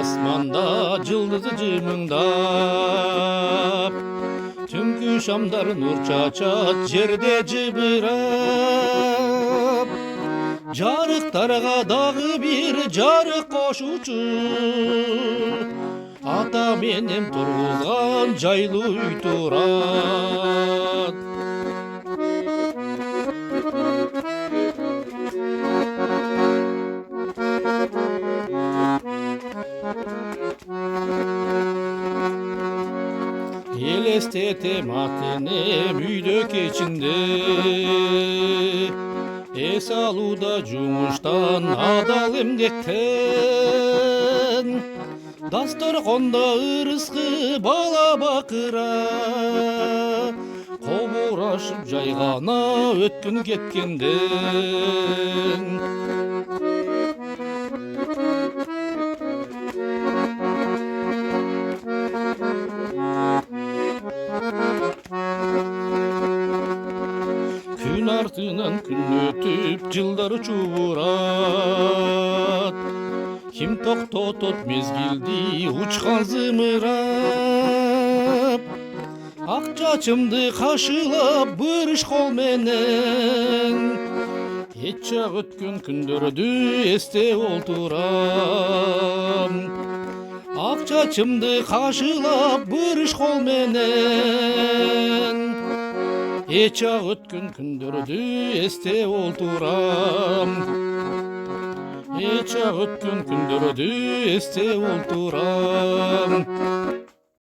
асманда жылдызы жымыңдап, түнкү шамдар нур чачат жерде жыбырап, жарыктарга дагы бир жарык кошучу, ата менен тургузган жайлуу үй турат. Elestete matene büyük içinde, es aluda cumuştan adal emgekten, dastorkonda ырыскы бала бакыра, кобурашып жайгана өткөн кеткенден. Күн артынан күн өтүп, жылдар чубурат, ким токтотот мезгилди учкан зымырап, ак чачымды кашылап бырыш кол менен, эч жак өткөн күндөрдү эстеп олтурам. Ак чачымды кашылап бырыш кол менен, эч жак өткөн күндөрдү эстеп олтурам. Эч жак өткөн күндөрдү эстеп олтурам.